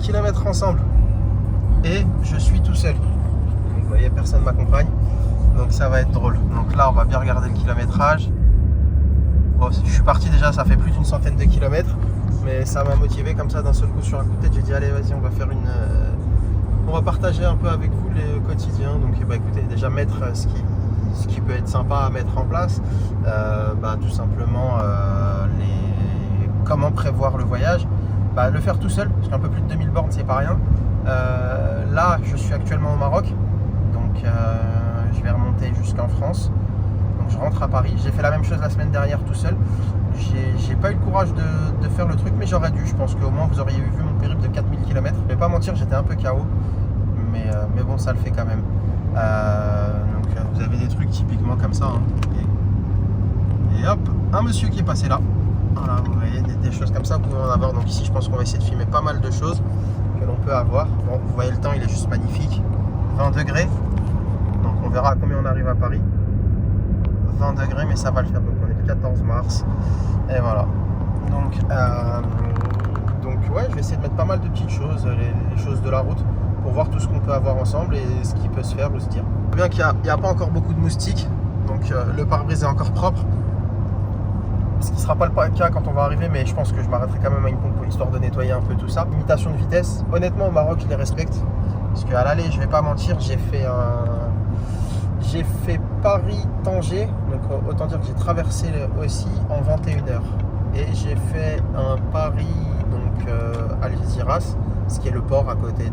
km ensemble. Et je suis tout seul. Donc, vous voyez, personne ne m'accompagne. Donc ça va être drôle. Donc là, on va bien regarder le kilométrage. Bon, je suis parti déjà, ça fait plus d'une centaine de kilomètres. Mais ça m'a motivé comme ça d'un seul coup sur un coup de tête. J'ai dit allez, vas-y, on va faire on va partager un peu avec vous les quotidiens. Donc bah, écoutez, déjà mettre ce qui peut être sympa à mettre en place. Tout simplement comment prévoir le voyage. Le faire tout seul, parce qu'un peu plus de 2000 bornes, c'est pas rien. Là, je suis actuellement au Maroc. Donc je vais remonter jusqu'en France. Donc je rentre à Paris. J'ai fait la même chose la semaine dernière tout seul. J'ai pas eu le courage de faire le truc, mais j'aurais dû. Je pense qu'au moins vous auriez vu mon périple de 4000 km. Je vais pas mentir, j'étais un peu KO. Mais bon, ça le fait quand même. Donc vous avez des trucs typiquement comme ça. Hein. Et hop, un monsieur qui est passé là. Voilà, vous voyez des choses comme ça, vous pouvez en avoir. Donc ici, je pense qu'on va essayer de filmer pas mal de choses que l'on peut avoir. Bon, vous voyez le temps, il est juste magnifique. 20 degrés. Donc on verra à combien on arrive à Paris. 20 degrés, mais ça va le faire. Donc on est le 14 mars. Et voilà. Donc ouais, je vais essayer de mettre pas mal de petites choses, les choses de la route, pour voir tout ce qu'on peut avoir ensemble et ce qui peut se faire ou se dire. Bien qu'il n'y a pas encore beaucoup de moustiques, donc le pare-brise est encore propre. Ce qui ne sera pas le cas quand on va arriver, mais je pense que je m'arrêterai quand même à une pompe pour histoire de nettoyer un peu tout ça. Limitation de vitesse, honnêtement au Maroc je les respecte, parce qu'à l'aller, je vais pas mentir, j'ai fait Paris-Tanger, donc autant dire que j'ai traversé aussi en 21 heures. Et j'ai fait un Paris, donc Algeciras, ce qui est le port à côté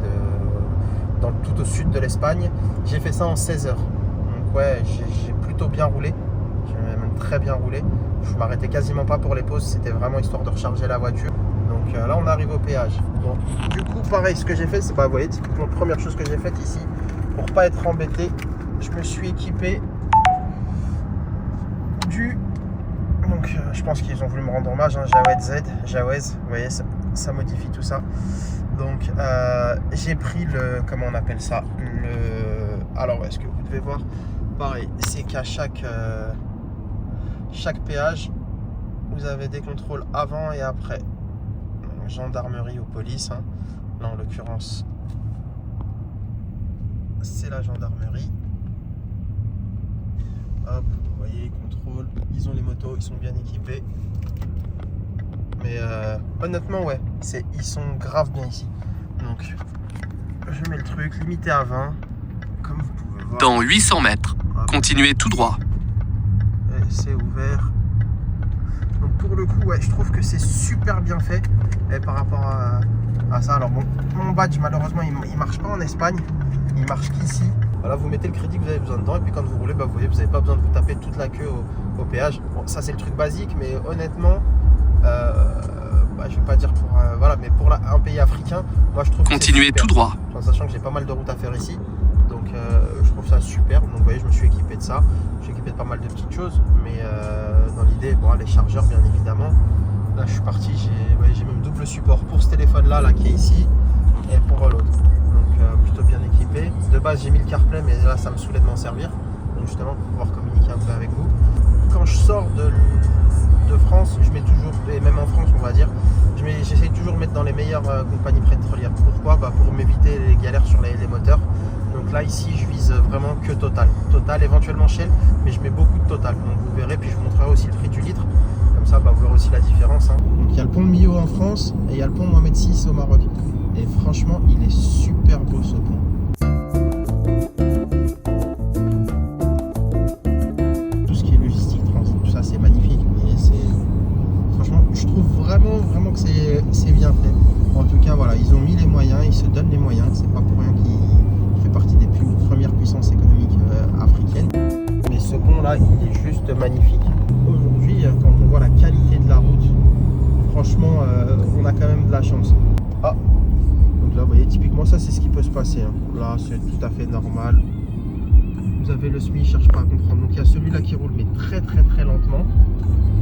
tout au sud de l'Espagne. J'ai fait ça en 16 heures. Donc ouais, j'ai plutôt bien roulé. J'ai même très bien roulé. Je m'arrêtais quasiment pas pour les pauses, c'était vraiment histoire de recharger la voiture. Donc là on arrive au péage. Bon, du coup pareil, ce que j'ai fait, c'est vous voyez, typiquement la première chose que j'ai faite ici, pour pas être embêté, je me suis équipé donc je pense qu'ils ont voulu me rendre hommage, hein, Jawez, vous voyez, ça modifie tout ça. Donc j'ai pris comment on appelle ça, alors est-ce que vous devez voir, pareil, c'est qu'à chaque péage, vous avez des contrôles avant et après. Donc, gendarmerie ou police, hein. Là en l'occurrence, c'est la gendarmerie. Hop, vous voyez, ils contrôlent, ils ont les motos, ils sont bien équipés. Mais honnêtement, ouais, ils sont grave bien ici. Donc, je mets le truc limité à 20, comme vous pouvez voir. Dans 800 mètres, continuez tout droit. C'est ouvert. Donc pour le coup, ouais, je trouve que c'est super bien fait par rapport à ça. Alors bon, mon badge malheureusement il marche pas en Espagne, il marche qu'ici. Voilà, vous mettez le crédit que vous avez besoin dedans et puis quand vous roulez, vous voyez, vous n'avez pas besoin de vous taper toute la queue au péage. Bon, ça c'est le truc basique, mais honnêtement, je vais pas dire pour voilà, mais pour un pays africain, moi je trouve. Continuez tout droit. En sachant que j'ai pas mal de routes à faire ici. Donc je trouve ça superbe. Donc vous voyez, je me suis équipé de ça. Je suis équipé de pas mal de petites choses. Mais dans l'idée, bon, les chargeurs bien évidemment. Là je suis parti, j'ai même double support pour ce téléphone là qui est ici et pour l'autre. Donc plutôt bien équipé. De base j'ai mis le CarPlay, mais là ça me saoulait de m'en servir. Donc justement pour pouvoir communiquer un peu avec vous. Quand je sors de France, je mets toujours, et même en France on va dire, j'essaie toujours de mettre dans les meilleures compagnies pétrolières. Pourquoi ? Pour m'éviter les galères sur les moteurs. Donc là ici je vise vraiment que Total, éventuellement Shell, mais je mets beaucoup de Total. Donc vous verrez, puis je vous montrerai aussi le prix du litre. Comme ça vous verrez aussi la différence. Hein. Donc il y a le pont de Millau en France et il y a le pont Mohamed VI au Maroc. Et franchement il est super beau ce pont. Tout ce qui est logistique, transit, tout ça c'est magnifique. Franchement je trouve vraiment que c'est bien fait. En tout cas voilà, ils ont mis les moyens, ils se donnent les moyens. C'est pas pour rien qu'il fait partie des premières puissances économiques africaines. Mais ce pont là il est juste magnifique. Aujourd'hui quand on voit la qualité de la route, franchement on a quand même de la chance. Ah, donc là vous voyez typiquement ça c'est ce qui peut se passer. Hein. Là c'est tout à fait normal. Vous avez le SMI, il cherche pas à comprendre. Donc il y a celui-là qui roule mais très lentement.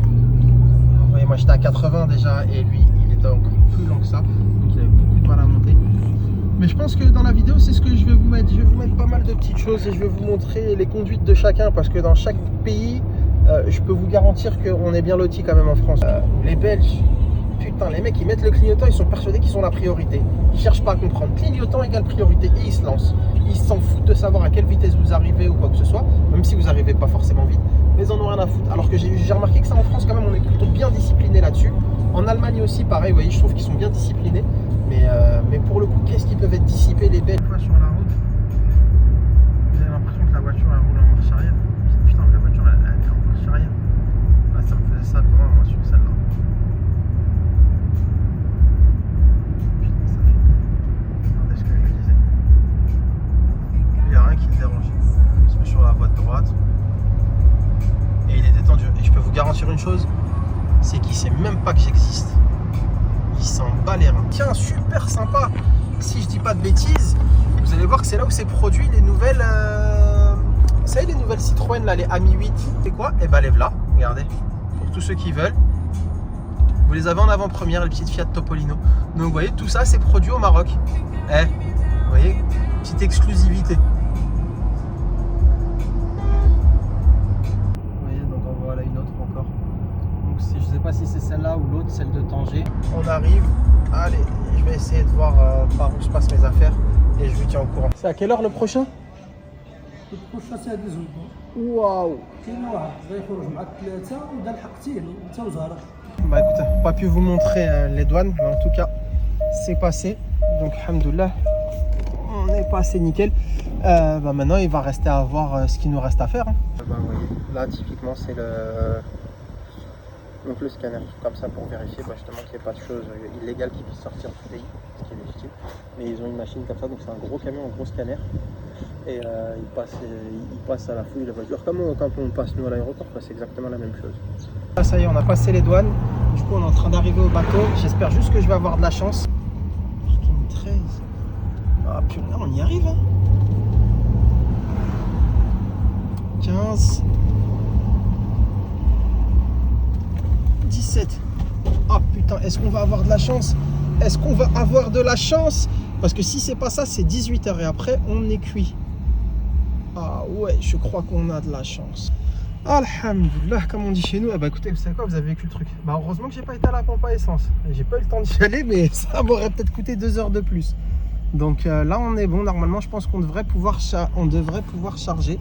Vous voyez, moi j'étais à 80 déjà et lui il était encore plus lent que ça. Donc il avait beaucoup de mal à monter. Mais je pense que dans la vidéo c'est ce que je vais vous mettre. Je vais vous mettre pas mal de petites choses et je vais vous montrer les conduites de chacun. Parce que dans chaque pays, je peux vous garantir qu'on est bien loti quand même en France. Les Belges, putain, les mecs ils mettent le clignotant, ils sont persuadés qu'ils sont la priorité. Ils cherchent pas à comprendre. Clignotant égale priorité et ils se lancent. Ils s'en foutent de savoir à quelle vitesse vous arrivez ou quoi que ce soit, même si vous n'arrivez pas forcément vite, mais ils en ont rien à foutre. Alors que j'ai remarqué que ça en France quand même on est plutôt bien discipliné là-dessus. En Allemagne aussi pareil, vous voyez, je trouve qu'ils sont bien disciplinés. Mais pour le coup, qu'est-ce qu'ils peuvent être dissipés les belles fois sur la route. J'ai l'impression que la voiture elle roule en marche arrière. Putain, la voiture elle est en marche arrière. Là ça me faisait ça devant moi sur celle-là. Putain, ça fait. Regardez ce que je me disais. Il n'y a rien qui me dérange. Je me suis sur la voie de droite. Et il est détendu. Et je peux vous garantir une chose, c'est qu'il sait même pas que j'existe. Il s'en bat les reins. Tiens, super sympa. Si je dis pas de bêtises, vous allez voir que c'est là où c'est produit les nouvelles. Vous savez, les nouvelles Citroën, là, les AMI 8. C'est quoi? Et bah, les voilà. Regardez. Pour tous ceux qui veulent. Vous les avez en avant-première, les petites Fiat Topolino. Donc, vous voyez, tout ça, c'est produit au Maroc. Vous voyez, petite exclusivité. Je sais pas si c'est celle-là ou l'autre, celle de Tanger. On arrive. Allez, je vais essayer de voir par où se passent mes affaires et je vous tiens au courant. C'est à quelle heure le prochain? Le prochain c'est à 18h. Waouh. Bah écoutez, pas pu vous montrer les douanes, mais en tout cas, c'est passé. Donc, alhamdoulilah, on est passé nickel. Bah maintenant, il va rester à voir ce qu'il nous reste à faire. Bah, vous voyez, là, typiquement, c'est le. Donc le scanner, comme ça pour vérifier justement qu'il n'y ait pas de choses illégales qui puissent sortir du pays, ce qui est légitime. Mais ils ont une machine comme ça, donc c'est un gros camion, un gros scanner. Et il passe à la fouille la voiture. Comme quand on passe nous à l'aéroport, c'est exactement la même chose. Là ça y est, on a passé les douanes. Du coup on est en train d'arriver au bateau. J'espère juste que je vais avoir de la chance. Putain, 13. Ah putain, on y arrive hein. 15. 17. Ah putain, est-ce qu'on va avoir de la chance? Est-ce qu'on va avoir de la chance? Parce que si c'est pas ça, c'est 18h et après on est cuit. Ah ouais, je crois qu'on a de la chance. Alhamdoulilah, comme on dit chez nous. Bah écoutez, vous savez quoi, vous avez vécu le truc. Bah heureusement que j'ai pas été à la pompe à essence. J'ai pas eu le temps d'y aller, mais ça m'aurait peut-être coûté 2 heures de plus. Donc là on est bon, normalement je pense qu'on devrait pouvoir charger.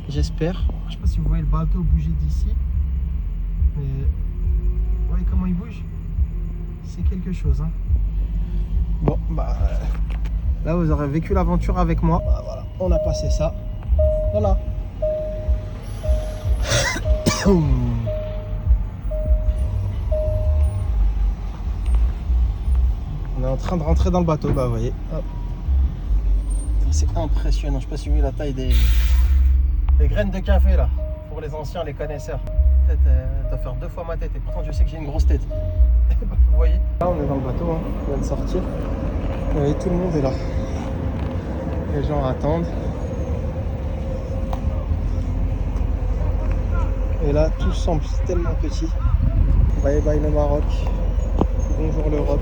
J'espère. Je sais pas si vous voyez le bateau bouger d'ici. Mais vous voyez comment il bouge? C'est quelque chose hein. Bon bah là vous aurez vécu l'aventure avec moi. Bah, voilà, on a passé ça. Voilà. On est en train de rentrer dans le bateau, bah vous voyez. C'est impressionnant, je sais pas si vous voyez la taille des graines de café là, pour les anciens, les connaisseurs. Tête, doit faire 2 fois ma tête et pourtant je sais que j'ai une grosse tête. Vous voyez, là on est dans le bateau, hein, on vient de sortir. Vous voyez, tout le monde est là. Les gens attendent. Et là tout semble tellement petit. Bye bye le Maroc. Bonjour l'Europe.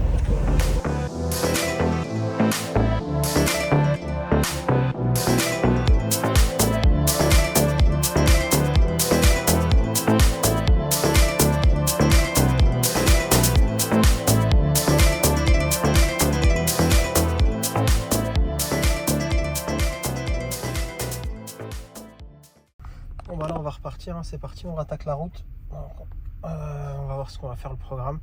Bon bah là on va repartir, hein. C'est parti, on rattaque la route. On va voir ce qu'on va faire le programme.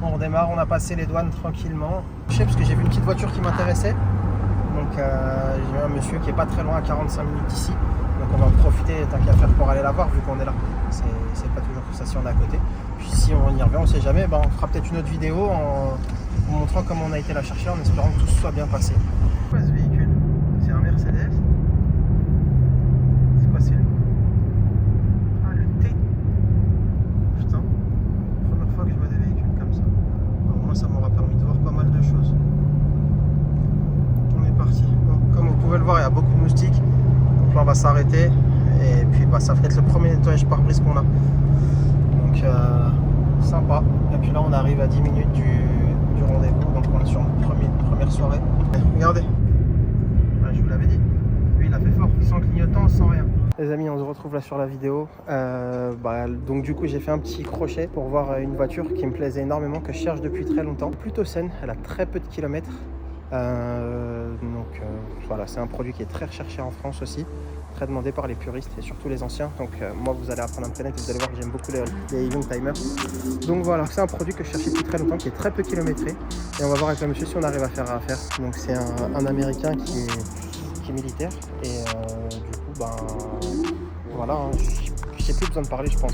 Bon, on redémarre, on a passé les douanes tranquillement. Je sais parce que j'ai vu une petite voiture qui m'intéressait. Donc j'ai vu un monsieur qui est pas très loin, à 45 minutes d'ici. Donc on va en profiter tant qu'à faire pour aller la voir vu qu'on est là. C'est pas toujours que ça si on est à côté. Puis si on y revient, on sait jamais, on fera peut-être une autre vidéo en vous montrant comment on a été la chercher en espérant que tout soit bien passé. C'est quoi ce véhicule? C'est un Mercedes? C'est quoi, c'est lui? Ah, le T. Putain, première fois que je vois des véhicules comme ça. Au moins ça m'aura permis de voir pas mal de choses. On est parti. Bon, comme vous pouvez le voir, il y a beaucoup de moustiques. Donc là on va s'arrêter. Et puis ça va être le premier nettoyage pare-brise qu'on a. Donc sympa. Et puis là on arrive à 10 minutes du rendez-vous. Donc on est sur notre première soirée. Regardez. Je vous l'avais dit. Lui il a fait fort, sans clignotant, sans rien. Les amis, on se retrouve là sur la vidéo. Donc du coup, j'ai fait un petit crochet pour voir une voiture qui me plaisait énormément, que je cherche depuis très longtemps. Plutôt saine, elle a très peu de kilomètres. Voilà, c'est un produit qui est très recherché en France aussi, très demandé par les puristes et surtout les anciens. Donc moi, vous allez apprendre à me connaître et vous allez voir que j'aime beaucoup les young timers. Donc voilà, c'est un produit que je cherchais depuis très longtemps, qui est très peu kilométré. Et on va voir avec le monsieur si on arrive à faire affaire. Donc c'est un Américain qui est militaire et du coup, voilà, hein, j'ai plus besoin de parler, je pense.